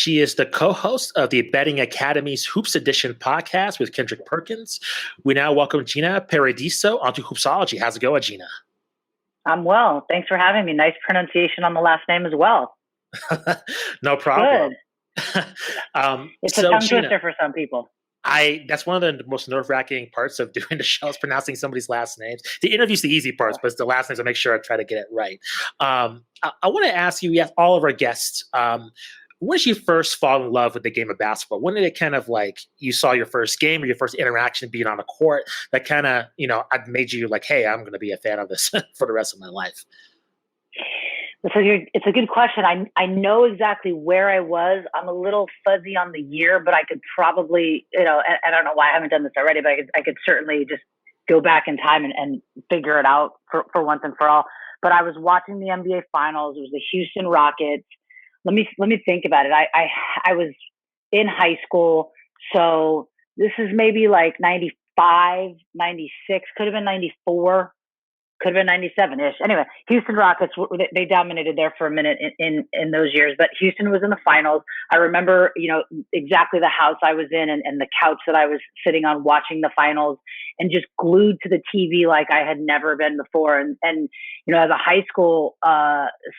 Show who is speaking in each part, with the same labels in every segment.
Speaker 1: She is the co-host of the Betting Academy's Hoops Edition podcast with Kendrick Perkins. We now welcome Gina Paradiso onto Hoopsology. How's it going, Gina?
Speaker 2: I'm well. Thanks for having me. Nice pronunciation on the last name as well.
Speaker 1: No problem.
Speaker 2: Good. It's a tongue twister for some people.
Speaker 1: That's one of the most nerve-wracking parts of doing the show is pronouncing somebody's last names. The interview's the easy parts, but it's the last names I make sure I try to get it right. I want to ask you, we ask all of our guests, when did you first fall in love with the game of basketball? When did it kind of like you saw your first game or your first interaction being on a court that kind of, made you like, hey, I'm going to be a fan of this for the rest of my life?
Speaker 2: So it's a good question. I know exactly where I was. I'm a little fuzzy on the year, but I could probably, I don't know why I haven't done this already, but I could certainly just go back in time and figure it out for once and for all. But I was watching the NBA Finals. It was the Houston Rockets. Let me think about it. I was in high school, so this is maybe like 95, 96, could have been 94. Could have been 97-ish. Anyway, Houston Rockets, they dominated there for a minute in those years, but Houston was in the finals. I remember, exactly the house I was in and the couch that I was sitting on watching the finals and just glued to the TV like I had never been before. And as a high school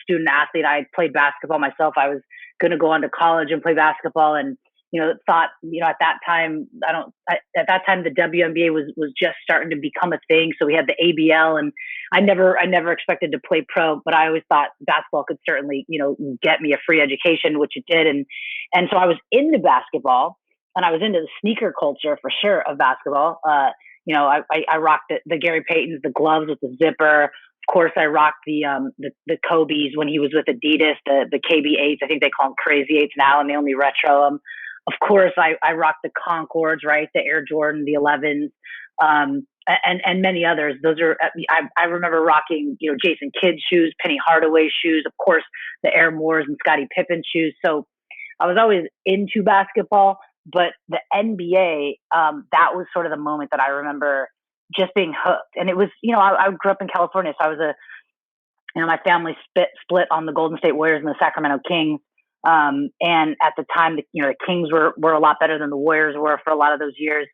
Speaker 2: student athlete, I played basketball myself. I was going to go on to college and play basketball and thought, at that time, the WNBA was just starting to become a thing. So we had the ABL and I never expected to play pro, but I always thought basketball could certainly, get me a free education, which it did. And so I was into basketball and I was into the sneaker culture for sure of basketball. I rocked the Gary Paytons, the gloves with the zipper. Of course, I rocked the Kobe's when he was with Adidas, the KB8s. I think they call them Crazy 8s now, and they only retro them. Of course, I rocked the Concords, right? The Air Jordan, the 11s, and many others. Those are, I remember rocking, Jason Kidd shoes, Penny Hardaway shoes, of course, the Air Moores and Scottie Pippen shoes. So I was always into basketball, but the NBA, that was sort of the moment that I remember just being hooked. And it was, I grew up in California, so I was my family split on the Golden State Warriors and the Sacramento Kings. And at the time, the Kings were a lot better than the Warriors were for a lot of those years.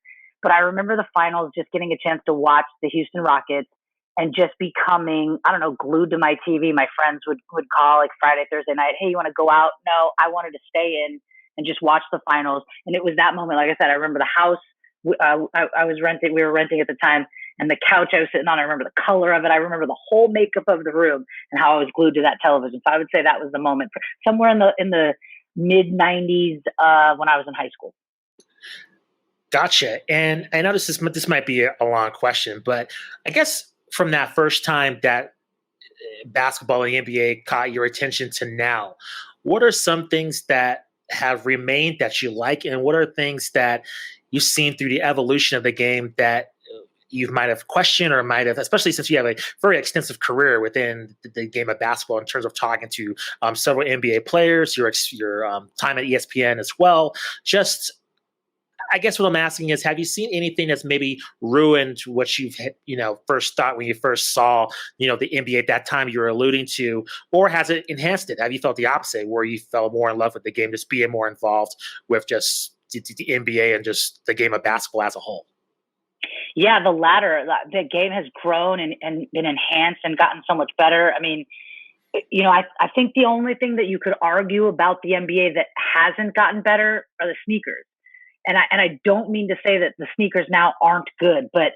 Speaker 2: But I remember the finals, just getting a chance to watch the Houston Rockets and just becoming, glued to my TV. My friends would call like Friday, Thursday night, hey, you want to go out? No, I wanted to stay in and just watch the finals. And it was that moment, like I said, I remember the house we were renting at the time, and the couch I was sitting on, I remember the color of it. I remember the whole makeup of the room and how I was glued to that television. So I would say that was the moment, somewhere in the mid 90s when I was in high school.
Speaker 1: Gotcha. And I know this might be a long question, but I guess from that first time that basketball and the NBA caught your attention to now, what are some things that have remained that you like, and what are things that you've seen through the evolution of the game that you might have questioned or might have, especially since you have a very extensive career within the game of basketball in terms of talking to several NBA players, your time at ESPN as well. Just, I guess what I'm asking is, have you seen anything that's maybe ruined what you've, first thought when you first saw, the NBA at that time you were alluding to, or has it enhanced it? Have you felt the opposite, where you fell more in love with the game, just being more involved with just the NBA and just the game of basketball as a whole?
Speaker 2: Yeah, the latter. The game has grown and been enhanced and gotten so much better. I mean, I think the only thing that you could argue about the NBA that hasn't gotten better are the sneakers. And I don't mean to say that the sneakers now aren't good, but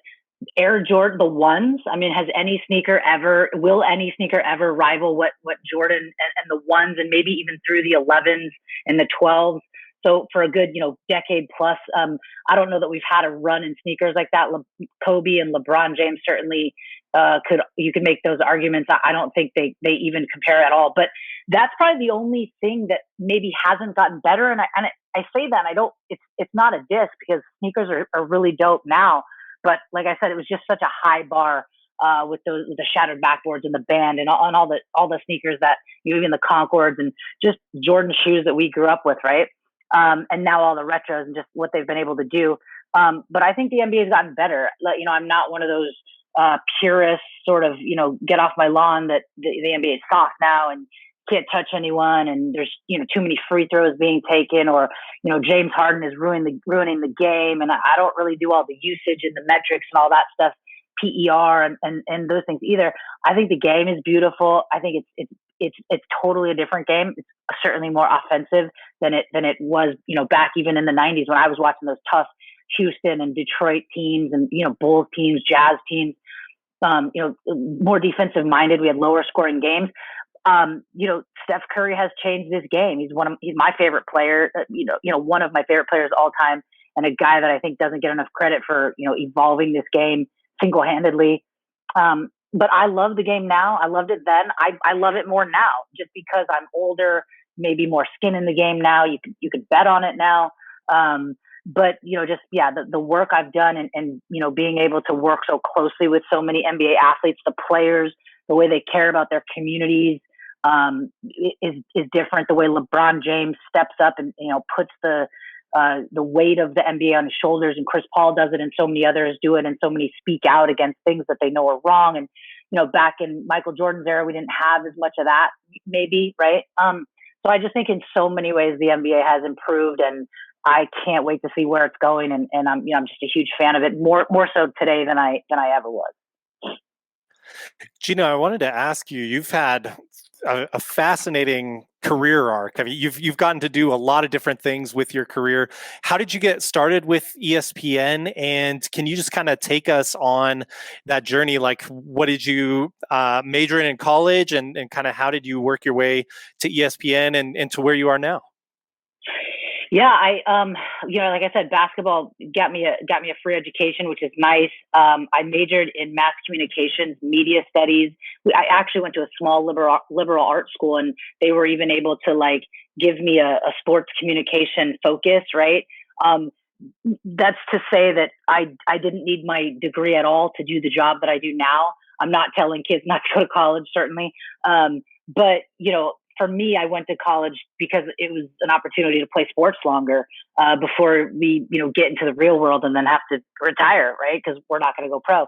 Speaker 2: Air Jordan, the ones, I mean, will any sneaker ever rival what Jordan and the ones, and maybe even through the 11s and the 12s? So for a good, decade plus, I don't know that we've had a run in sneakers like that. Kobe and LeBron James certainly you could make those arguments. I don't think they even compare at all. But that's probably the only thing that maybe hasn't gotten better. And I say that, and it's not a diss, because sneakers are really dope now. But like I said, it was just such a high bar with the shattered backboards and the band and all the sneakers that, even the Concords and just Jordan shoes that we grew up with, right? And now all the retros and just what they've been able to do. But I think the NBA has gotten better. I'm not one of those purists sort of, get off my lawn that the NBA is soft now and can't touch anyone, and there's too many free throws being taken, or James Harden is ruining the game, and I don't really do all the usage and the metrics and all that stuff, PER and those things either. I think the game is beautiful. I think it's totally a different game. It's certainly more offensive than it was back even in the 90s when I was watching those tough Houston and Detroit teams and Bulls teams, Jazz teams. More defensive minded. We had lower scoring games. Steph Curry has changed this game. He's my favorite player, one of my favorite players of all time, and a guy that I think doesn't get enough credit for, evolving this game single-handedly. But I love the game now. I loved it then. I love it more now just because I'm older, maybe more skin in the game now. You could bet on it now. But the work I've done and being able to work so closely with so many NBA athletes, the players, the way they care about their communities, is different. The way LeBron James steps up and puts the weight of the NBA on his shoulders, and Chris Paul does it, and so many others do it, and so many speak out against things that they know are wrong. And back in Michael Jordan's era, we didn't have as much of that, maybe, right? So I just think in so many ways the NBA has improved, and I can't wait to see where it's going. And I'm just a huge fan of it, more so today than I ever was.
Speaker 3: Gina, I wanted to ask you, you've had a fascinating career arc. I mean, you've gotten to do a lot of different things with your career. How did you get started with ESPN? And can you just kind of take us on that journey? Like, what did you major in college, and kind of how did you work your way to ESPN and to where you are now?
Speaker 2: Yeah, like I said, basketball got me a free education, which is nice. I majored in mass communications, media studies. I actually went to a small liberal arts school, and they were even able to give me a sports communication focus, right? That's to say that I didn't need my degree at all to do the job that I do now. I'm not telling kids not to go to college, certainly. But for me, I went to college because it was an opportunity to play sports longer before we, get into the real world and then have to retire, right? Because we're not going to go pro.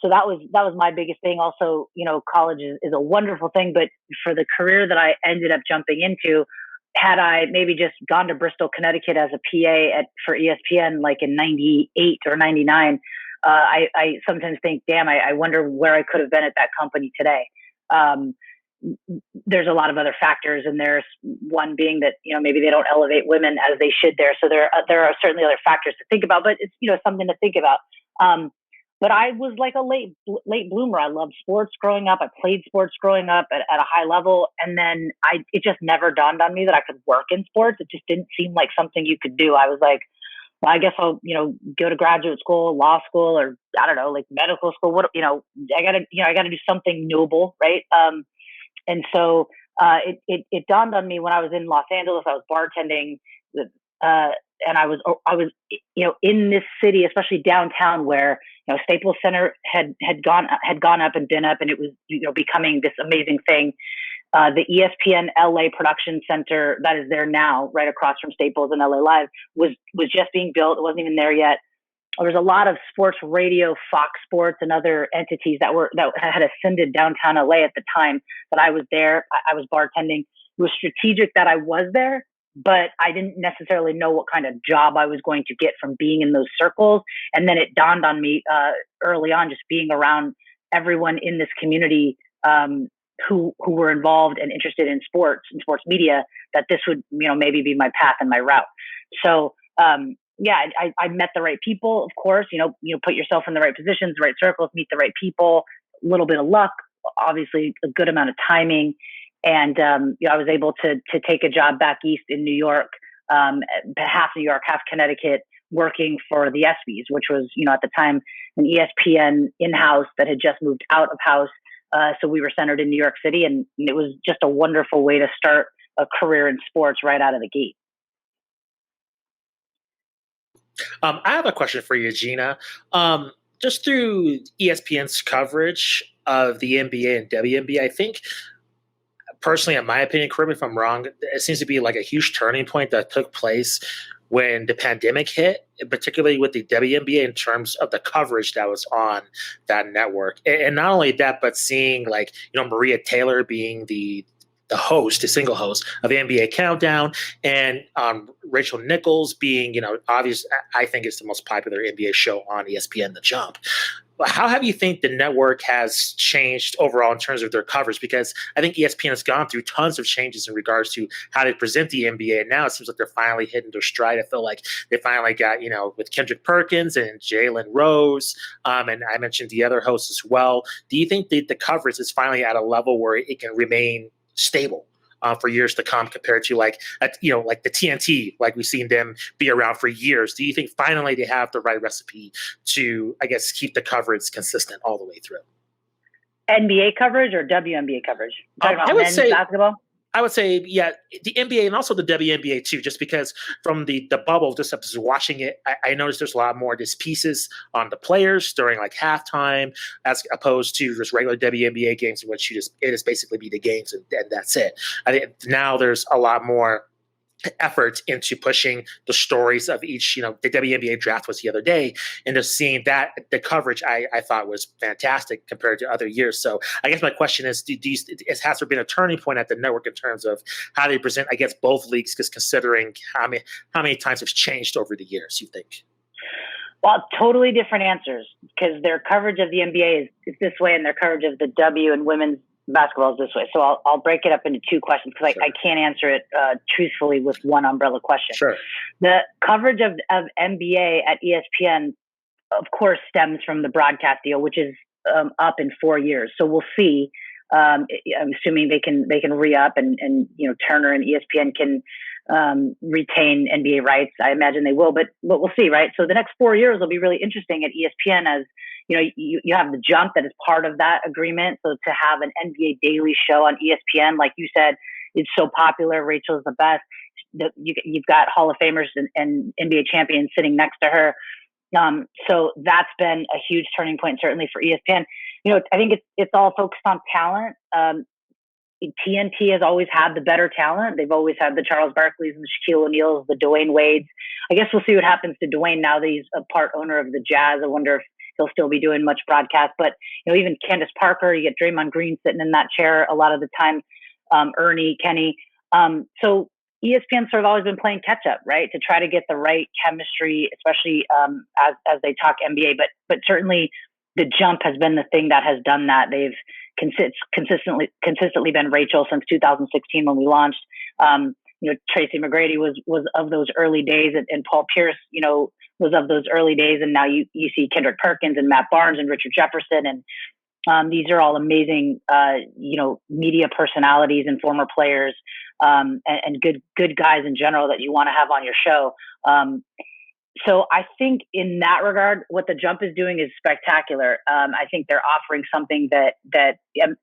Speaker 2: So that was my biggest thing. Also, college is a wonderful thing, but for the career that I ended up jumping into, had I maybe just gone to Bristol, Connecticut as a PA for ESPN, like in 98 or 99, I sometimes think, damn, I wonder where I could have been at that company today. There's a lot of other factors, and there's one being that maybe they don't elevate women as they should there. So there are certainly other factors to think about, but it's something to think about. But I was like a late bloomer. I loved sports growing up. I played sports growing up at a high level, and then it just never dawned on me that I could work in sports. It just didn't seem like something you could do. I was like, well, I guess I'll go to graduate school, law school, or I don't know, like medical school. What I gotta do something noble, right? And so it dawned on me when I was in Los Angeles. I was bartending, and I was in this city, especially downtown, where Staples Center had gone up and been up, and it was becoming this amazing thing. The ESPN LA Production Center that is there now, right across from Staples and LA Live, was just being built. It wasn't even there yet. There was a lot of sports radio, Fox Sports, and other entities that had ascended downtown LA at the time that I was there. I was bartending. It was strategic that I was there, but I didn't necessarily know what kind of job I was going to get from being in those circles. And then it dawned on me early on, just being around everyone in this community who were involved and interested in sports and sports media, that this would maybe be my path and my route. So I met the right people, of course. Put yourself in the right positions, the right circles, meet the right people. A little bit of luck, obviously, a good amount of timing, and I was able to take a job back east in New York, half New York, half Connecticut, working for the ESPYs, which was at the time an ESPN in-house that had just moved out of house. So we were centered in New York City, and it was just a wonderful way to start a career in sports right out of the gate.
Speaker 1: I have a question for you, Gina. Just through ESPN's coverage of the NBA and WNBA, I think, personally, in my opinion, correct me if I'm wrong, it seems to be like a huge turning point that took place when the pandemic hit, particularly with the WNBA in terms of the coverage that was on that network. And not only that, but seeing Maria Taylor being the the single host of the NBA Countdown, and Rachel Nichols being, obvious. I think it's the most popular NBA show on ESPN, The Jump. But how have you think the network has changed overall in terms of their coverage? Because I think ESPN has gone through tons of changes in regards to how they present the NBA. And now it seems like they're finally hitting their stride. I feel like they finally got, with Kendrick Perkins and Jalen Rose. And I mentioned the other hosts as well. Do you think that the coverage is finally at a level where it can remain stable for years to come, compared to like the TNT, like we've seen them be around for years? Do you think finally they have the right recipe to, I guess, keep the coverage consistent all the way through?
Speaker 2: NBA coverage or WNBA coverage?
Speaker 1: I would say
Speaker 2: basketball.
Speaker 1: I would say, yeah, the NBA and also the WNBA too, just because from the bubble, just watching it, I noticed there's a lot more just pieces on the players during like halftime, as opposed to just regular WNBA games in which it is basically be the games and that's it. I think now there's a lot more effort into pushing the stories of each. The WNBA draft was the other day, and just seeing that the coverage I thought was fantastic compared to other years. So I guess my question is, has there been a turning point at the network in terms of how they present, I guess, both leagues, because considering how many times it's changed over the years, you think?
Speaker 2: Well, totally different answers, because their coverage of the NBA is this way, and their coverage of the W and women's basketball is this way. So I'll break it up into two questions, because
Speaker 1: Sure.
Speaker 2: I can't answer it truthfully with one umbrella question.
Speaker 1: Sure.
Speaker 2: The coverage of NBA at ESPN, of course, stems from the broadcast deal, which is up in 4 years. So we'll see. I'm assuming they can re-up, and Turner and ESPN can retain NBA rights. I imagine they will, but we'll see, right? So the next 4 years will be really interesting at ESPN, as you have the Jump that is part of that agreement. So to have an NBA daily show on ESPN, like you said, it's so popular. Rachel's the best. You've got Hall of Famers and NBA champions sitting next to her. So that's been a huge turning point, certainly for ESPN. I think it's all focused on talent. TNT has always had the better talent. They've always had the Charles Barkleys and the Shaquille O'Neals, the Dwayne Wades. I guess we'll see what happens to Dwayne now that he's a part owner of the Jazz. I wonder if he'll still be doing much broadcast. But even Candace Parker, you get Draymond Green sitting in that chair a lot of the time. Ernie, Kenny. So ESPN's sort of always been playing catch up, right, to try to get the right chemistry, especially as they talk NBA. But certainly the Jump has been the thing that has done that. They've consistently been Rachel since 2016 when we launched. Tracy McGrady was of those early days, and Paul Pierce, was of those early days. And now you see Kendrick Perkins and Matt Barnes and Richard Jefferson. And these are all amazing, media personalities and former players, and good guys in general that you want to have on your show. So I think in that regard, what the Jump is doing is spectacular. I think they're offering something that the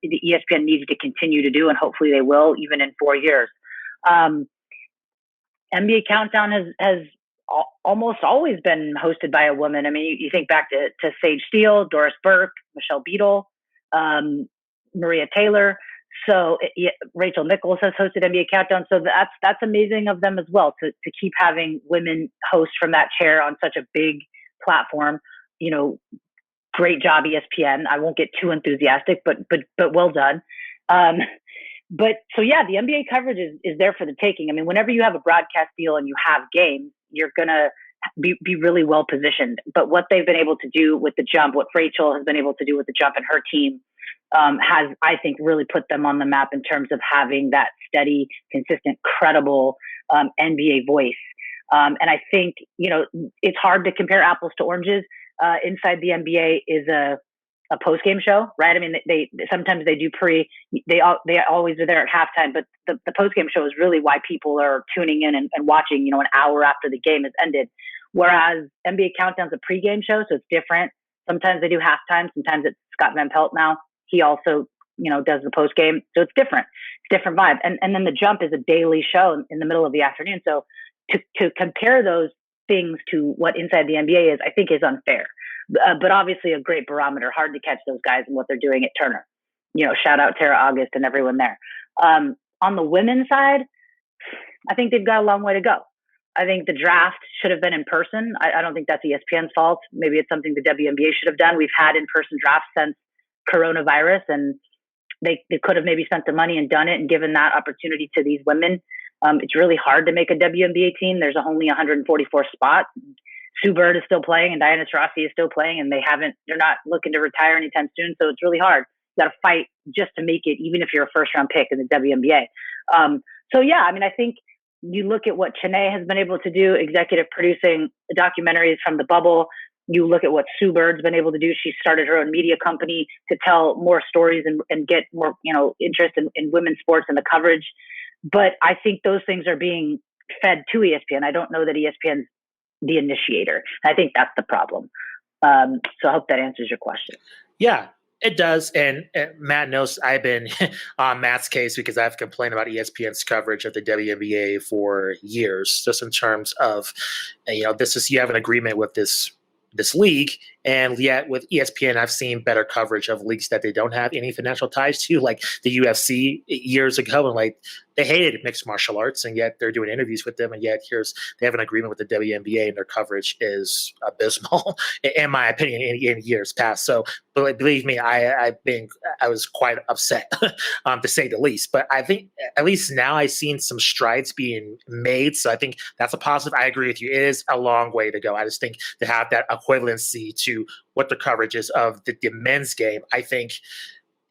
Speaker 2: ESPN needs to continue to do, and hopefully they will, even in 4 years. NBA Countdown has almost always been hosted by a woman. I mean, you think back to Sage Steele, Doris Burke, Michelle Beadle, Maria Taylor. So Rachel Nichols has hosted NBA Countdown. So that's amazing of them as well, to keep having women host from that chair on such a big platform. Great job, ESPN. I won't get too enthusiastic, but well done. But so yeah, the NBA coverage is there for the taking. I mean, whenever you have a broadcast deal and you have games, you're gonna be really well positioned. But what they've been able to do with the Jump, what Rachel has been able to do with the Jump and her team, has, I think, really put them on the map in terms of having that steady, consistent, credible NBA voice. And I think, it's hard to compare apples to oranges. Inside the NBA is a post-game show, right? I mean, they sometimes they do they always are there at halftime, but the post-game show is really why people are tuning in and watching, an hour after the game has ended. Whereas NBA Countdown's a pre-game show, so it's different. Sometimes they do halftime. Sometimes it's Scott Van Pelt now. He also, does the post game. So it's different. It's different vibe. And then the Jump is a daily show in the middle of the afternoon. So to compare those things to what Inside the NBA is, I think is unfair. But obviously a great barometer. Hard to catch those guys and what they're doing at Turner. Shout out Tara August and everyone there. On the women's side, I think they've got a long way to go. I think the draft should have been in person. I don't think that's ESPN's fault. Maybe it's something the WNBA should have done. We've had in-person drafts since coronavirus, and they could have maybe spent the money and done it and given that opportunity to these women. It's really hard to make a WNBA team. There's only 144 spots. Sue Bird is still playing and Diana Taurasi is still playing, and they're not looking to retire anytime soon. So it's really hard. You got to fight just to make it, even if you're a first round pick in the WNBA. So yeah, I mean, I think you look at what Chene has been able to do, executive producing documentaries from the bubble. You look at what Sue Bird's been able to do. She started her own media company to tell more stories and get more, interest in women's sports and the coverage. But I think those things are being fed to ESPN. I don't know that ESPN's the initiator. I think that's the problem. So I hope that answers your question.
Speaker 1: Yeah, it does. And Matt knows I've been on Matt's case because I've complained about ESPN's coverage of the WNBA for years, just in terms of, you have an agreement with this league, and yet with ESPN, I've seen better coverage of leagues that they don't have any financial ties to, like the UFC years ago, and like they hated mixed martial arts, and yet they're doing interviews with them, and yet they have an agreement with the WNBA, and their coverage is abysmal, in my opinion, in years past. So, but believe me, I was quite upset, to say the least. But I think at least now I've seen some strides being made, so I think that's a positive. I agree with you; it is a long way to go. I just think to have that equivalency to what the coverage is of the men's game, I think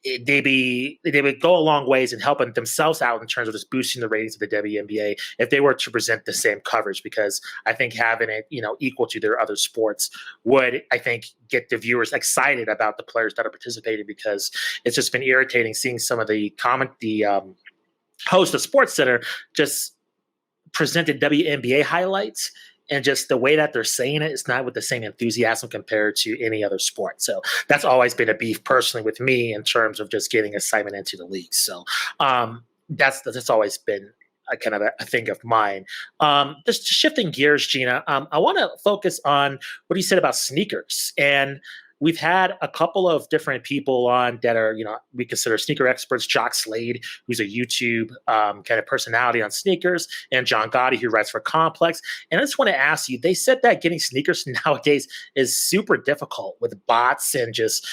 Speaker 1: they would go a long ways in helping themselves out in terms of just boosting the ratings of the WNBA if they were to present the same coverage, because I think having it, equal to their other sports would, I think, get the viewers excited about the players that are participating, because it's just been irritating seeing some of the host of SportsCenter just presented WNBA highlights, and just the way that they're saying it's not with the same enthusiasm compared to any other sport. So that's always been a beef personally with me in terms of just getting assignment into the league. So that's always been a kind of a thing of mine. Just shifting gears, Gina, I want to focus on what you said about sneakers. And we've had a couple of different people on that are, we consider sneaker experts. Jock Slade, who's a YouTube kind of personality on sneakers, and John Gotti, who writes for Complex. And I just want to ask you, they said that getting sneakers nowadays is super difficult with bots, and it just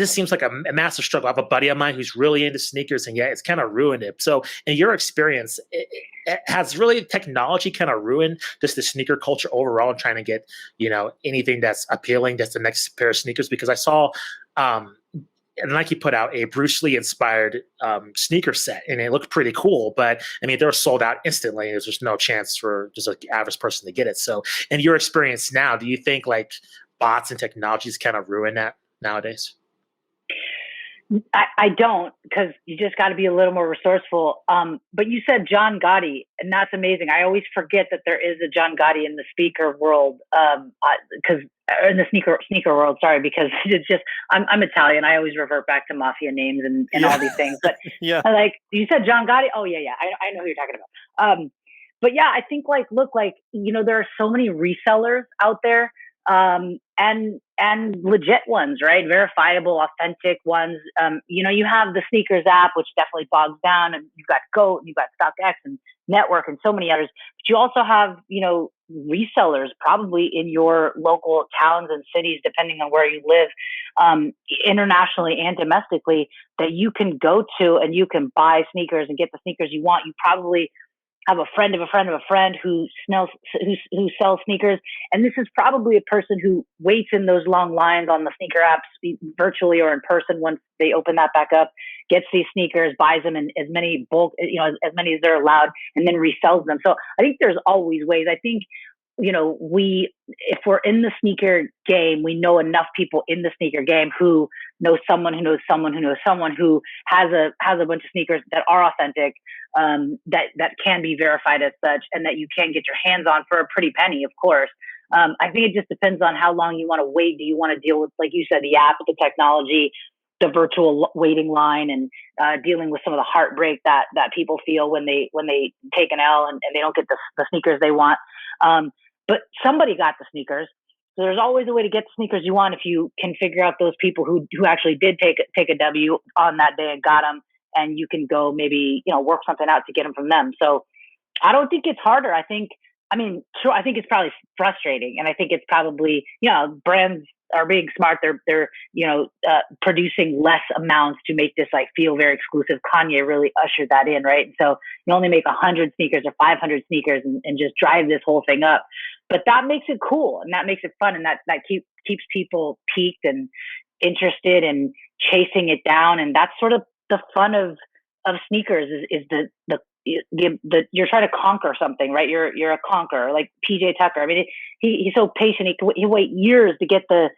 Speaker 1: seems like a massive struggle. I have a buddy of mine who's really into sneakers, and it's kind of ruined it. So in your experience, has really technology kind of ruined just the sneaker culture overall and trying to get, anything that's appealing, that's the next pair of sneakers? Because I saw Nike put out a Bruce Lee inspired sneaker set, and it looked pretty cool, but I mean, they were sold out instantly. There's just no chance for just an average person to get it. So in your experience now, do you think like bots and technologies kind of ruin that nowadays?
Speaker 2: I don't, because you just got to be a little more resourceful. But you said John Gotti, and that's amazing. I always forget that there is a John Gotti in the speaker world, because in the sneaker world. Sorry, because it's just I'm Italian. I always revert back to mafia names and all these things. But
Speaker 3: yeah,
Speaker 2: like you said, John Gotti. Oh yeah, I know who you're talking about. But yeah, I think there are so many resellers out there. And legit ones, right? Verifiable, authentic ones. You have the sneakers app, which definitely bogs down, and you've got GOAT, and you've got StockX and Network and so many others. But you also have, resellers probably in your local towns and cities, depending on where you live, internationally and domestically, that you can go to and you can buy sneakers and get the sneakers you want. You probably have a friend of a friend of a friend who sells sneakers. And this is probably a person who waits in those long lines on the sneaker apps, virtually or in person, once they open that back up, gets these sneakers, buys them in as many bulk, as many as they're allowed, and then resells them. So I think there's always ways. I think, if we're in the sneaker game, we know enough people in the sneaker game who know someone who knows someone who knows someone who has a bunch of sneakers that are authentic, that can be verified as such, and that you can get your hands on for a pretty penny, of course. I think it just depends on how long you want to wait. Do you want to deal with, like you said, the app, the technology, the virtual waiting line, and dealing with some of the heartbreak that people feel when they take an L and they don't get the sneakers they want. But somebody got the sneakers. So there's always a way to get the sneakers you want if you can figure out those people who actually did take a W on that day and got them, and you can go maybe, work something out to get them from them. So I don't think it's harder. I think it's probably frustrating. And I think it's probably, brands are being smart. They're producing less amounts to make this like feel very exclusive. Kanye really ushered that in, right? So you only make 100 sneakers or 500 sneakers and just drive this whole thing up. But that makes it cool and that makes it fun, and that keeps people piqued and interested and chasing it down. And that's sort of the fun of sneakers is the you're trying to conquer something, right? You're a conqueror, like PJ Tucker. I mean, he's so patient. He wait years to get the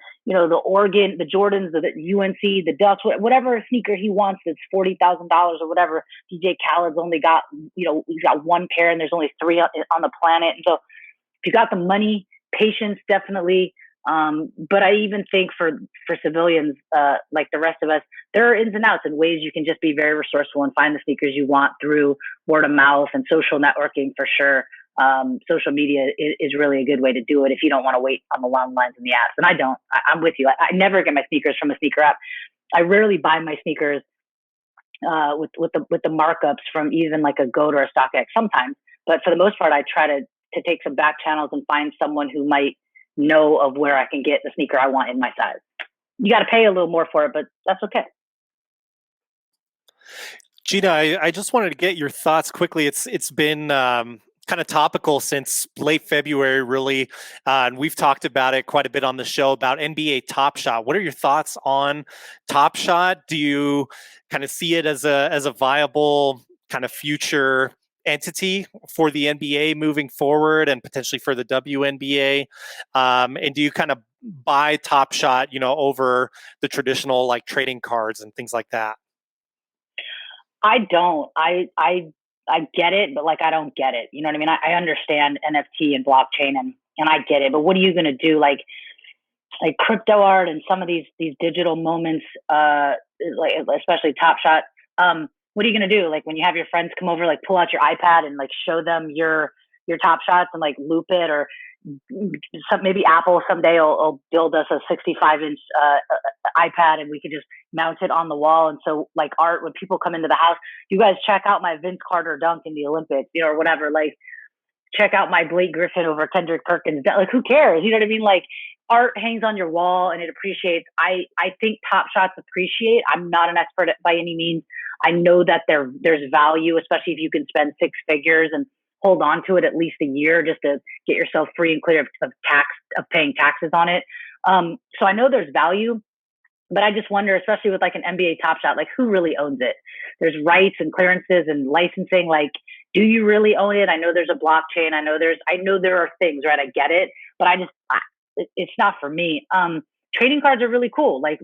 Speaker 2: Oregon, the Jordans, the UNC, the Ducks, whatever sneaker he wants. That's $40,000 or whatever. DJ Khaled's only got he's got one pair, and there's only 3 on the planet. And so, if you got the money, patience, definitely. But I even think for civilians, like the rest of us, there are ins and outs and ways you can just be very resourceful and find the sneakers you want through word of mouth and social networking for sure. Social media is really a good way to do it if you don't want to wait on the long lines in the apps. And I don't. I'm with you. I never get my sneakers from a sneaker app. I rarely buy my sneakers with the markups from even like a GOAT or a StockX sometimes. But for the most part, I try to take some back channels and find someone who might know of where I can get the sneaker I want in my size. You got to pay a little more for it, but that's okay.
Speaker 3: Gina, I just wanted to get your thoughts quickly. It's been kind of topical since late February, really, and we've talked about it quite a bit on the show about NBA Top Shot. What are your thoughts on Top Shot? Do you kind of see it as a viable kind of future entity for the NBA moving forward and potentially for the WNBA? And do you kind of buy Top Shot, over the traditional like trading cards and things like that?
Speaker 2: I don't. I get it, but like I don't get it. You know what I mean? I understand NFT and blockchain and I get it, but what are you going to do? Like crypto art and some of these digital moments, like especially Top Shot. What are you going to do? Like when you have your friends come over, like pull out your iPad and like show them your Top Shots and like loop it, or maybe Apple someday will build us a 65-inch iPad and we could just mount it on the wall. And so like art, when people come into the house, you guys check out my Vince Carter dunk in the Olympics, or whatever, like check out my Blake Griffin over Kendrick Perkins. Like who cares? You know what I mean? Like art hangs on your wall and it appreciates. I think Top Shots appreciate. I'm not an expert by any means. I know that there's value, especially if you can spend 6 figures and hold on to it at least a year just to get yourself free and clear of paying taxes on it. So I know there's value, but I just wonder, especially with like an NBA Top Shot, like who really owns it? There's rights and clearances and licensing. Like, do you really own it? I know there's a blockchain. I know there are things, right? I get it, but it's not for me. Trading cards are really cool. Like,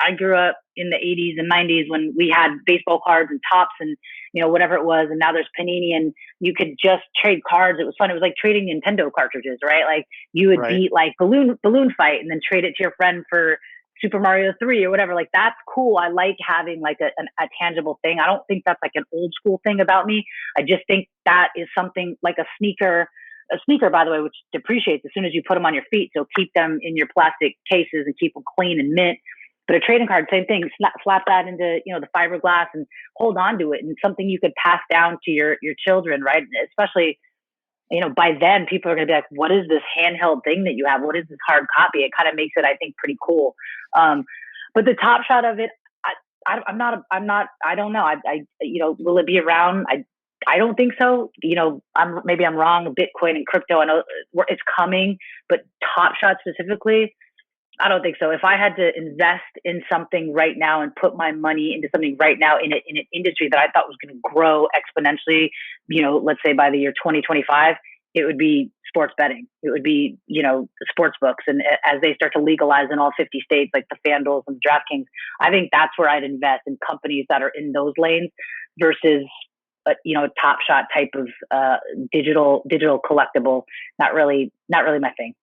Speaker 2: I grew up in the 80s and 90s when we had baseball cards and tops and, whatever it was. And now there's Panini and you could just trade cards. It was fun. It was like trading Nintendo cartridges, right? Like you would beat like balloon fight and then trade it to your friend for Super Mario 3 or whatever. Like that's cool. I like having like a tangible thing. I don't think that's like an old school thing about me. I just think that is something like a sneaker, by the way, which depreciates as soon as you put them on your feet. So keep them in your plastic cases and keep them clean and mint. But a trading card, same thing. Slap that into the fiberglass and hold on to it, and something you could pass down to your children, right? Especially, by then people are going to be like, "What is this handheld thing that you have? What is this hard copy?" It kind of makes it, I think, pretty cool. But the Top Shot of it, I'm not. I don't know. Will it be around? I don't think so. Maybe I'm wrong. Bitcoin and crypto, I know it's coming, but Top Shot specifically, I don't think so. If I had to invest in something right now and put my money into something right now in an industry that I thought was going to grow exponentially, let's say by the year 2025, it would be sports betting. It would be, sports books. And as they start to legalize in all 50 states, like the FanDuels and DraftKings, I think that's where I'd invest in companies that are in those lanes versus Top Shot type of digital collectible. Not really my thing.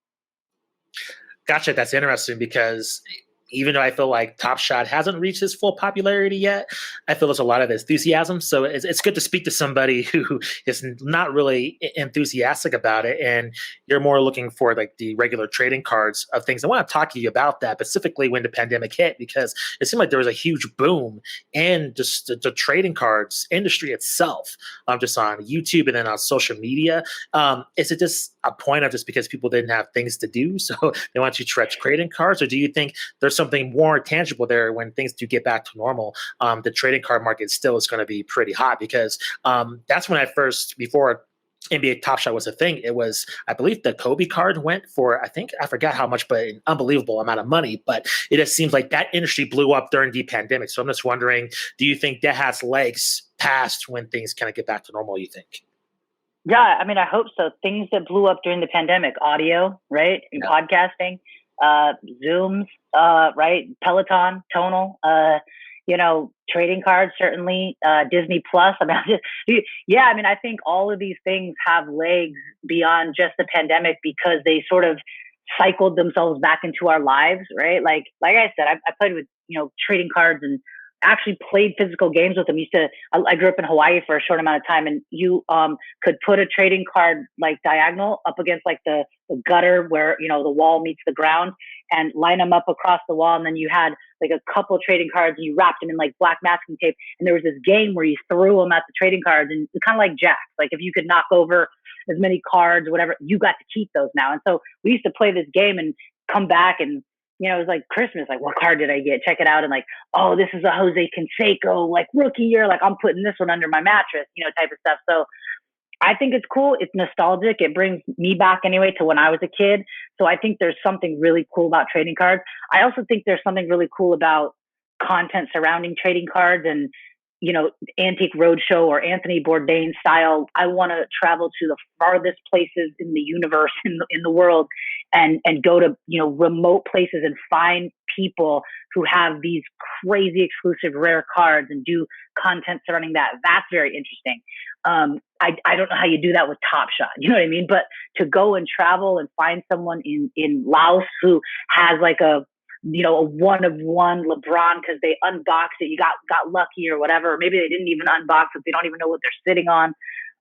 Speaker 1: Gotcha. That's interesting because even though I feel like Top Shot hasn't reached its full popularity yet, I feel there's a lot of enthusiasm. So it's good to speak to somebody who is not really enthusiastic about it, and you're more looking for like the regular trading cards of things. I want to talk to you about that specifically when the pandemic hit, because it seemed like there was a huge boom in just the trading cards industry itself, just on YouTube and then on social media. Is it just a point of just because people didn't have things to do, so they want you to try trading cards, or do you think there's something more tangible there when things do get back to normal? The trading card market still is going to be pretty hot, because that's when I first, before NBA Top Shot was a thing, it was, I believe the Kobe card went for, I forgot how much, but an unbelievable amount of money. But it just seems like that industry blew up during the pandemic. So I'm just wondering, do you think that has legs past when things kind of get back to normal, you think?
Speaker 2: Yeah, I mean, I hope so. Things that blew up during the pandemic, audio, right? And podcasting, Zooms, right? Peloton, Tonal, trading cards, certainly, Disney Plus. I mean, yeah, I mean, I think all of these things have legs beyond just the pandemic because they sort of cycled themselves back into our lives, right? Like I said, I played with, trading cards and actually played physical games with them. I grew up in Hawaii for a short amount of time, and you could put a trading card like diagonal up against like the gutter where the wall meets the ground, and line them up across the wall, and then you had like a couple trading cards and you wrapped them in like black masking tape, and there was this game where you threw them at the trading cards, and it's kind of like jacks. Like if you could knock over as many cards, whatever, you got to keep those now. And so we used to play this game and come back, and it was like Christmas, like, what card did I get? Check it out. And like, oh, this is a Jose Canseco, like rookie year. Like I'm putting this one under my mattress, type of stuff. So I think it's cool. It's nostalgic. It brings me back anyway to when I was a kid. So I think there's something really cool about trading cards. I also think there's something really cool about content surrounding trading cards and, Antique Roadshow or Anthony Bourdain style. I want to travel to the farthest places in the universe, in the world, and go to, remote places and find people who have these crazy exclusive rare cards and do content surrounding that. That's very interesting. I don't know how you do that with Top Shot, you know what I mean? But to go and travel and find someone in Laos who has like a one of one LeBron because they unboxed it, you got lucky or whatever. Or maybe they didn't even unbox it. They don't even know what they're sitting on.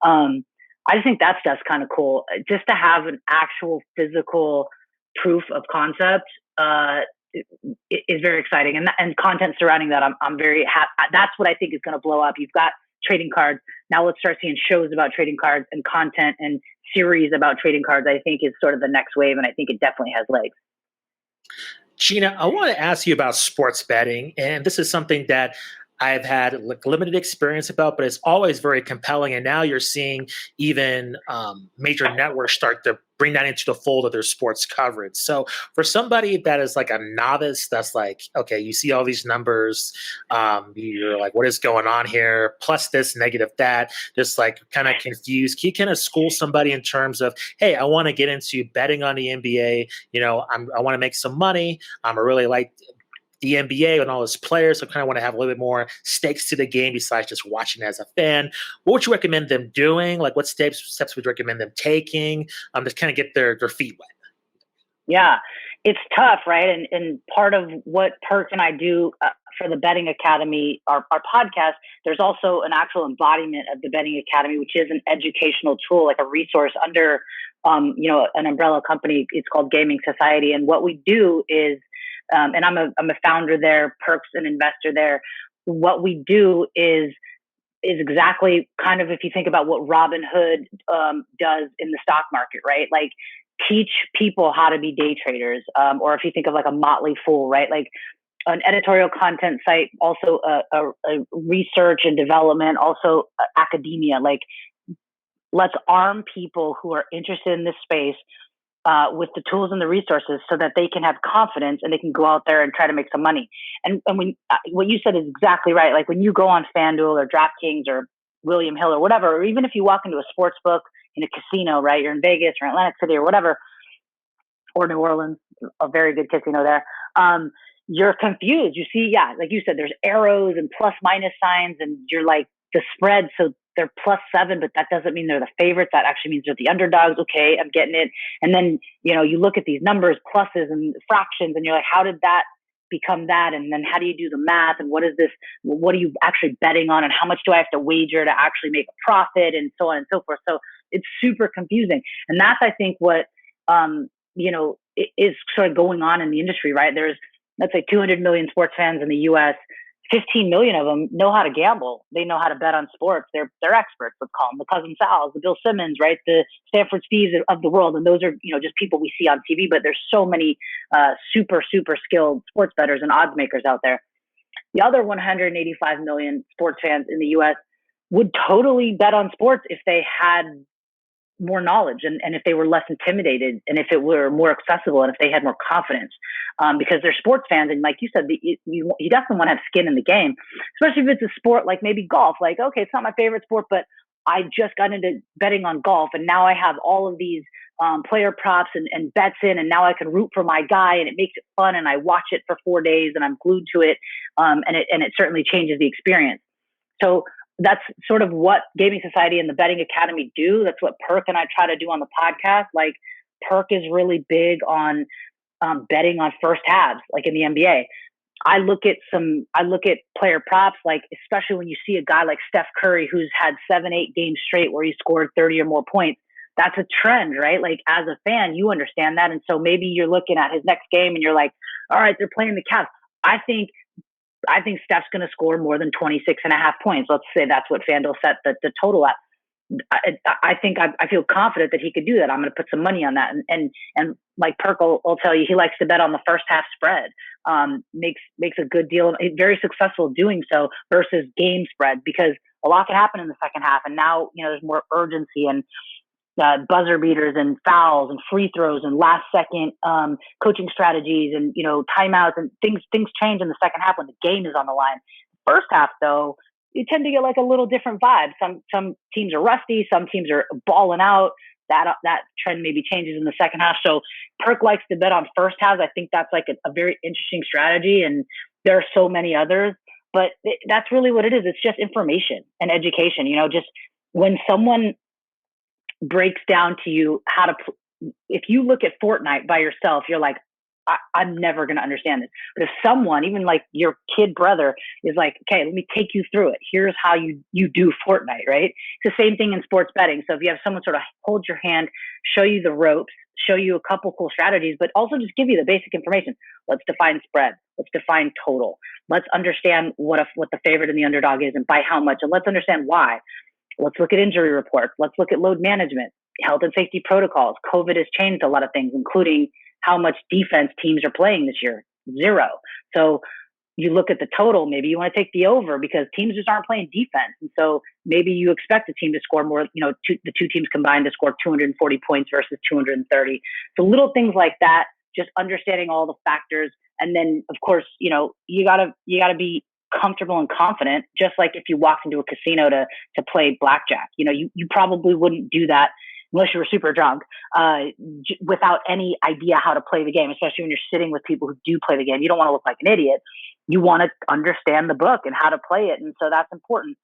Speaker 2: I just think that stuff's kind of cool. Just to have an actual physical proof of concept is very exciting. And content surrounding that, I'm very happy. That's what I think is going to blow up. You've got trading cards. Now let's start seeing shows about trading cards and content and series about trading cards. I think is sort of the next wave. And I think it definitely has legs.
Speaker 1: Gina, I want to ask you about sports betting, and this is something that I've had limited experience about, but it's always very compelling. And now you're seeing even major networks start to bring that into the fold of their sports coverage. So for somebody that is like a novice, that's like, okay, you see all these numbers, you're like, what is going on here? Plus this, negative that, just like kind of confused. Can you kind of school somebody in terms of, hey, I want to get into betting on the NBA. I want to make some money. I really like the NBA and all its players. So I kind of want to have a little bit more stakes to the game besides just watching as a fan. What would you recommend them doing? Like what steps would you recommend them taking to kind of get their feet wet?
Speaker 2: Yeah, it's tough, right? And part of what Perk and I do for the Betting Academy, our podcast, there's also an actual embodiment of the Betting Academy, which is an educational tool, like a resource under, an umbrella company. It's called Gaming Society. And what we do is, and I'm a founder there, Perk's an investor there. What we do is exactly kind of, if you think about what Robinhood does in the stock market, right? Like teach people how to be day traders. Or if you think of like a Motley Fool, right? Like an editorial content site, also a research and development, also academia. Like let's arm people who are interested in this space with the tools and the resources so that they can have confidence and they can go out there and try to make some money. And when what you said is exactly right. Like when you go on FanDuel or DraftKings or William Hill or whatever, or even if you walk into a sports book in a casino, right? You're in Vegas or Atlantic City or whatever, or New Orleans, a very good casino there. You're confused. You see, like you said, there's arrows and plus minus signs, and you're like the spread. So they're +7, but that doesn't mean they're the favorites. That actually means they're the underdogs. Okay, I'm getting it. And then, you look at these numbers, pluses and fractions, and you're like, how did that become that? And then how do you do the math? And what is this? What are you actually betting on? And how much do I have to wager to actually make a profit? And so on and so forth. So it's super confusing. And that's, I think, what, is sort of going on in the industry, right? There's, let's say, 200 million sports fans in the US. 15 million of them know how to gamble. They know how to bet on sports. They're experts. Let's call them the Cousin Sal's, the Bill Simmons, right? The Stanford Steves of the world. And those are, just people we see on TV, but there's so many super, super skilled sports bettors and odds makers out there. The other 185 million sports fans in the US would totally bet on sports if they had more knowledge and if they were less intimidated and if it were more accessible and if they had more confidence, because they're sports fans. And like you said, you definitely want to have skin in the game, especially if it's a sport like maybe golf. Like, okay, it's not my favorite sport, but I just got into betting on golf and now I have all of these player props and bets in, and now I can root for my guy and it makes it fun and I watch it for 4 days and I'm glued to it, and it certainly changes the experience. So that's sort of what Gaming Society and the Betting Academy do. That's what Perk and I try to do on the podcast. Like, Perk is really big on betting on first halves, like in the NBA. I look at player props, like especially when you see a guy like Steph Curry who's had 7-8 games straight where he scored 30 or more points. That's a trend, right? Like, as a fan, you understand that. And so maybe you're looking at his next game and you're like, all right, they're playing the Cavs. I think Steph's going to score more than 26.5 points. Let's say that's what FanDuel set the total at. I think I feel confident that he could do that. I'm going to put some money on that. And like Perk will tell you, he likes to bet on the first half spread. Makes a good deal. He's very successful doing so versus game spread, because a lot can happen in the second half. And now, there's more urgency and buzzer beaters and fouls and free throws and last second coaching strategies and timeouts, and things change in the second half when the game is on the line. First half, though, you tend to get like a little different vibe. Some teams are rusty, some teams are balling out. That trend maybe changes in the second half. So Perk likes to bet on first halves. I think that's like a very interesting strategy, and there are so many others. But that's really what it is. It's just information and education. Just when someone breaks down to you how to if you look at Fortnite by yourself, you're like, I'm never going to understand this. But if someone, even like your kid brother, is like, okay, let me take you through it. Here's how you do Fortnite, right? It's the same thing in sports betting. So if you have someone sort of hold your hand, show you the ropes, show you a couple cool strategies, but also just give you the basic information. Let's define spread. Let's define total. Let's understand what the favorite and the underdog is and by how much. And let's understand why. Let's look at injury reports. Let's look at load management, health and safety protocols. COVID has changed a lot of things, including how much defense teams are playing this year. 0. So you look at the total, maybe you want to take the over because teams just aren't playing defense. And so maybe you expect a team to score more, the two teams combined to score 240 points versus 230. So little things like that, just understanding all the factors. And then of course, you gotta be comfortable and confident, just like if you walked into a casino to play blackjack. You probably wouldn't do that unless you were super drunk, without any idea how to play the game, especially when you're sitting with people who do play the game. You don't want to look like an idiot. You want to understand the book and how to play it. And so that's important.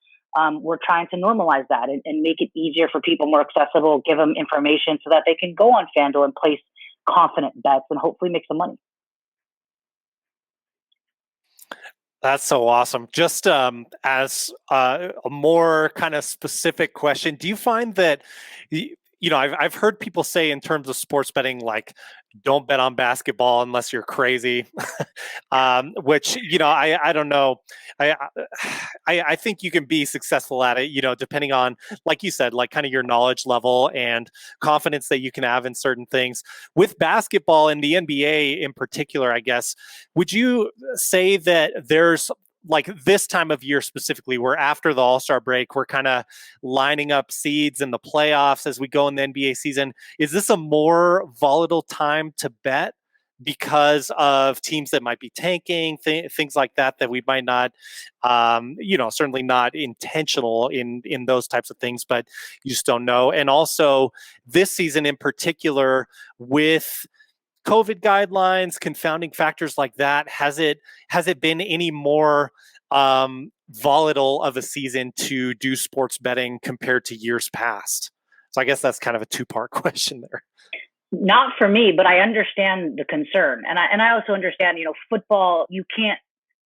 Speaker 2: We're trying to normalize that and make it easier for people, more accessible, give them information so that they can go on FanDuel and place confident bets and hopefully make some money.
Speaker 3: That's so awesome. Just as a more kind of specific question, do you find that, I've heard people say in terms of sports betting, like, don't bet on basketball unless you're crazy, which, I don't know. I think you can be successful at it, depending on, like you said, like kind of your knowledge level and confidence that you can have in certain things. With basketball and the NBA in particular, I guess, would you say that there's, like, this time of year specifically, where after the All-Star break, we're kind of lining up seeds in the playoffs as we go in the NBA season, is this a more volatile time to bet because of teams that might be tanking, things like that we might not, certainly not intentional in those types of things, but you just don't know. And also this season in particular, with COVID guidelines, confounding factors like that, has it been any more volatile of a season to do sports betting compared to years past? So I guess that's kind of a 2-part question there.
Speaker 2: Not for me, but I understand the concern. And I also understand, football, you can't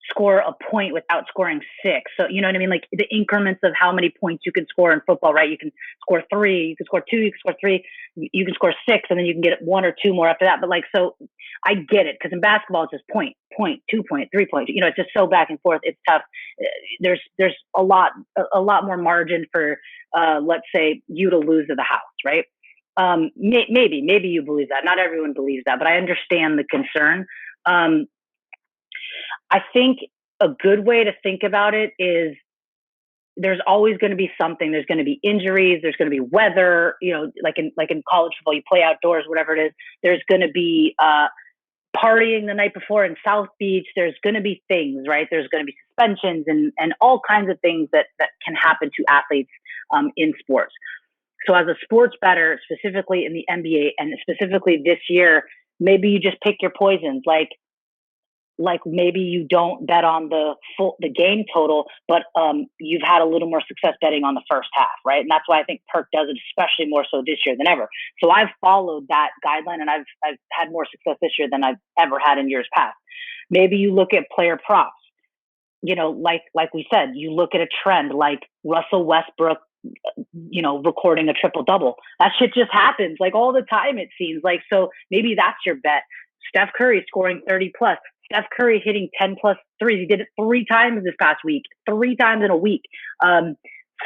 Speaker 2: score a point without scoring six. So, you know what I mean? Like the increments of how many points you can score in football, right? You can score three, you can score two, you can score three, you can score six, and then you can get one or two more after that. But like, so I get it. Cause in basketball, it's just point, 2 point, 3 points. It's just so back and forth. It's tough. There's a lot more margin for, let's say, you to lose to the house, right? Maybe you believe that. Not everyone believes that, but I understand the concern. I think a good way to think about it is there's always going to be something. There's going to be injuries. There's going to be weather. Like in college football, you play outdoors, whatever it is. There's going to be partying the night before in South Beach. There's going to be things, right? There's going to be suspensions and all kinds of things that can happen to athletes in sports. So as a sports bettor, specifically in the NBA and specifically this year, maybe you just pick your poisons. Like maybe you don't bet on the game total, but you've had a little more success betting on the first half, right? And that's why I think Perk does it, especially more so this year than ever. So I've followed that guideline, and I've had more success this year than I've ever had in years past. Maybe you look at player props. Like we said, you look at a trend like Russell Westbrook, recording a triple double. That shit just happens like all the time, it seems like. So maybe that's your bet. Steph Curry scoring 30 plus. Steph Curry hitting 10 plus threes. He did it 3 times this past week, 3 times in a week.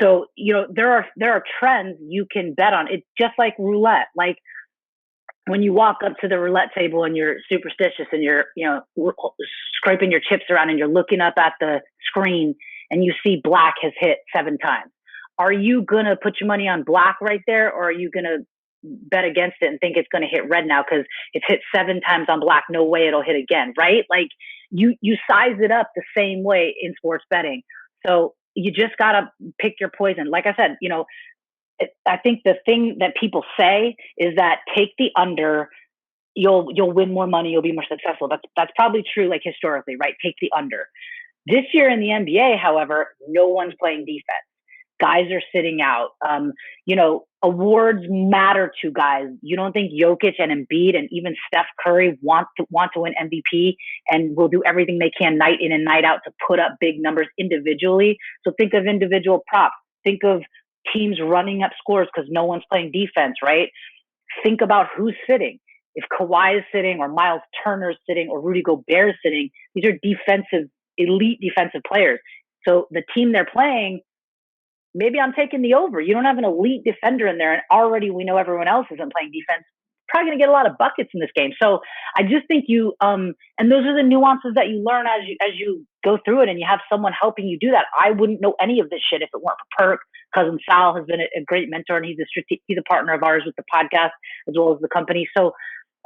Speaker 2: So, there are trends you can bet on. It's just like roulette. Like when you walk up to the roulette table and you're superstitious and you're, scraping your chips around and you're looking up at the screen and you see black has hit 7 times. Are you going to put your money on black right there, or are you going to bet against it and think it's going to hit red now because it's hit 7 times on black? No way it'll hit again, right? Like you size it up the same way in sports betting. So you just got to pick your poison. Like I said, I think the thing that people say is that take the under, you'll win more money, you'll be more successful. That's probably true, like historically, right? Take the under. This year in the NBA, however, no one's playing defense. Guys are sitting out. Awards matter to guys. You don't think Jokic and Embiid and even Steph Curry want to win MVP and will do everything they can night in and night out to put up big numbers individually? So think of individual props. Think of teams running up scores because no one's playing defense, right? Think about who's sitting. If Kawhi is sitting or Miles Turner is sitting or Rudy Gobert is sitting, these are elite defensive players. So the team they're playing, maybe I'm taking the over. You don't have an elite defender in there, and already we know everyone else isn't playing defense. Probably going to get a lot of buckets in this game. So I just think and those are the nuances that you learn as you go through it, and you have someone helping you do that. I wouldn't know any of this shit if it weren't for Perk. Cousin Sal has been a great mentor, and he's a partner of ours with the podcast as well as the company. So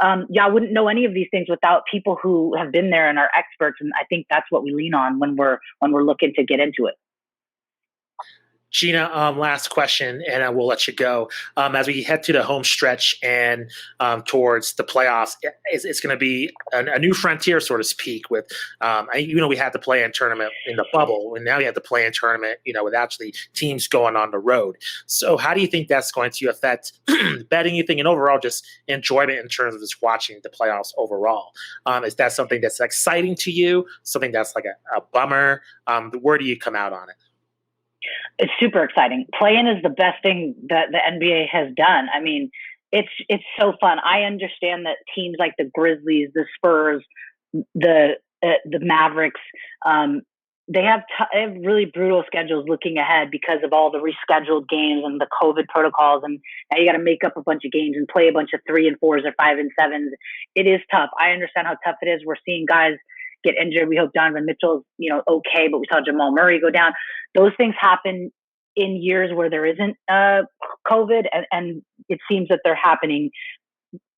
Speaker 2: I wouldn't know any of these things without people who have been there and are experts, and I think that's what we lean on when we're looking to get into it.
Speaker 1: Gina, last question, and we'll let you go. As we head to the home stretch and towards the playoffs, it's going to be a new frontier, so to speak. With we had the play-in tournament in the bubble, and now we have the play-in tournament, with actually teams going on the road. So, how do you think that's going to affect betting? You think, and overall, just enjoyment in terms of just watching the playoffs overall? Is that something that's exciting to you? Something that's like a bummer? Where do you come out on it?
Speaker 2: It's super exciting. Play-in is the best thing that the NBA has done. I mean, it's so fun. I understand that teams like the Grizzlies, the Spurs, the Mavericks, they have really brutal schedules looking ahead because of all the rescheduled games and the COVID protocols. And now you got to make up a bunch of games and play a bunch of 3 and 4s or 5 and 7s. It is tough. I understand how tough it is. We're seeing guys get injured. We hope Donovan Mitchell's, okay, but we saw Jamal Murray go down. Those things happen in years where there isn't COVID, and it seems that they're happening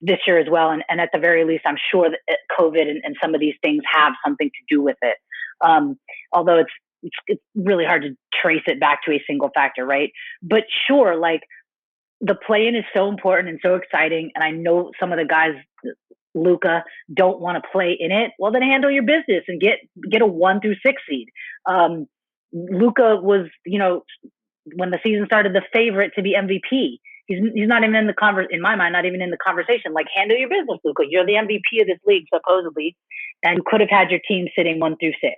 Speaker 2: this year as well. And at the very least, I'm sure that COVID and some of these things have something to do with it. Although it's really hard to trace it back to a single factor, right? But sure, like the play-in is so important and so exciting. And I know some of the guys, Luka, don't want to play in it. Well, then handle your business and get a 1 through 6 seed. Luka was, when the season started, the favorite to be MVP. he's not even in the in my mind, not even in the conversation. Like, handle your business, Luka. You're the MVP of this league, supposedly, and you could have had your team sitting 1 through 6.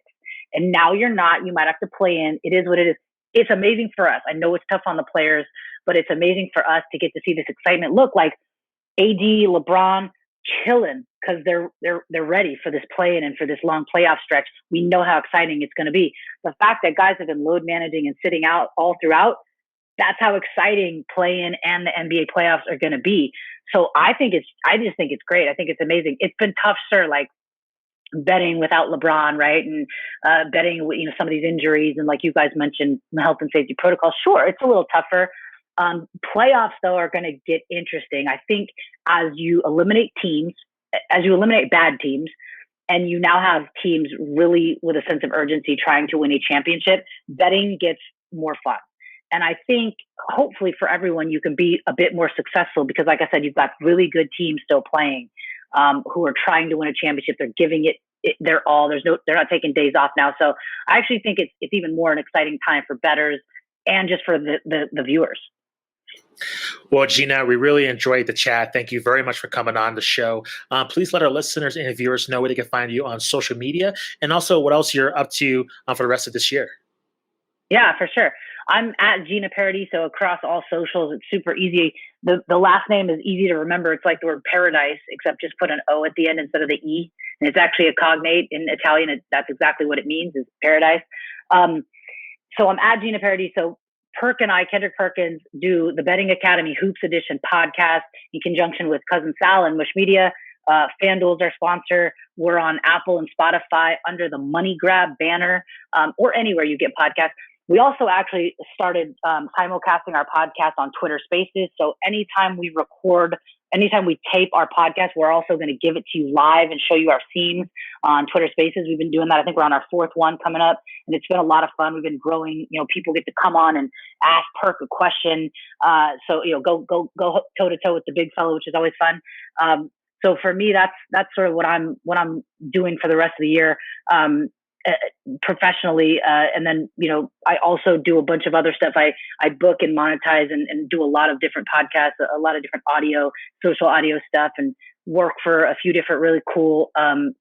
Speaker 2: And now you're not. You might have to play in. It is what it is. It's amazing for us. I know it's tough on the players, but it's amazing for us to get to see this excitement. Look, like AD, LeBron, chilling because they're ready for this play-in and for this long playoff stretch. We know how exciting it's going to be. The fact that guys have been load managing and sitting out all throughout, that's how exciting play-in and the NBA playoffs are going to be. So I just think it's great. I think it's amazing. It's been tough, sir. Like, betting without LeBron, right? And betting with, some of these injuries and, like you guys mentioned, the health and safety protocols. Sure, it's a little tougher. Playoffs, though, are going to get interesting. I think as you eliminate bad teams, and you now have teams really with a sense of urgency trying to win a championship, betting gets more fun. And I think hopefully for everyone, you can be a bit more successful because, like I said, you've got really good teams still playing who are trying to win a championship. They're giving it their all. They're not taking days off now. So I actually think it's even more an exciting time for bettors and just for the viewers.
Speaker 1: Well, Gina, we really enjoyed the chat. Thank you very much for coming on the show. Please let our listeners and viewers know where they can find you on social media and also what else you're up to for the rest of this year.
Speaker 2: Yeah, for sure. I'm at Gina Paradiso across all socials. It's super easy. The last name is easy to remember. It's like the word paradise, except just put an O at the end instead of the E. And it's actually a cognate in Italian. That's exactly what it means, is paradise. So I'm at Gina Paradiso. Perk and I, Kendrick Perkins, do the Betting Academy Hoops Edition podcast in conjunction with Cousin Sal and Mush Media. FanDuel's our sponsor. We're on Apple and Spotify under the Money Grab banner, or anywhere you get podcasts. We also actually started simulcasting our podcast on Twitter Spaces. So anytime we tape our podcast, we're also going to give it to you live and show you our scenes on Twitter Spaces. We've been doing that. I think we're on our 4th one coming up, and it's been a lot of fun. We've been growing. People get to come on and ask Perk a question. So go toe to toe with the big fellow, which is always fun. So for me, that's sort of what I'm doing for the rest of the year. Professionally, and then I also do a bunch of other stuff. I book and monetize and do a lot of different podcasts, a lot of different social audio stuff, and work for a few different really cool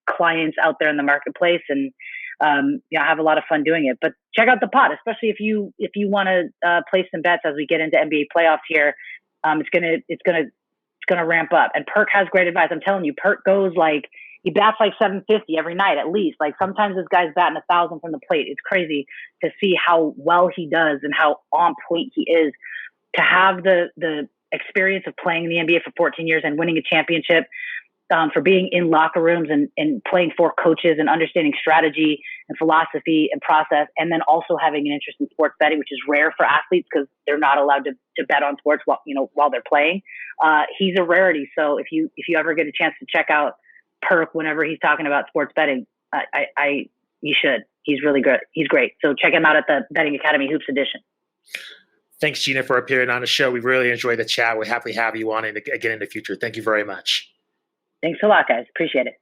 Speaker 2: clients out there in the marketplace. And I have a lot of fun doing it. But check out the pod, especially if you want to place some bets as we get into NBA playoffs here. It's gonna ramp up. And Perk has great advice. I'm telling you, Perk goes he bats like 750 every night at least. Like sometimes this guy's batting 1,000 from the plate. It's crazy to see how well he does and how on point he is. To have the experience of playing in the NBA for 14 years and winning a championship, for being in locker rooms and playing for coaches and understanding strategy and philosophy and process, and then also having an interest in sports betting, which is rare for athletes because they're not allowed to bet on sports while they're playing. He's a rarity. So if you ever get a chance to check out Perk whenever he's talking about sports betting, you should. He's really good. He's great. So check him out at the Betting Academy Hoops Edition.
Speaker 1: Thanks, Gina, for appearing on the show. We really enjoyed the chat. We'll happily have you on again in the future. Thank you very much.
Speaker 2: Thanks a lot, guys. Appreciate it.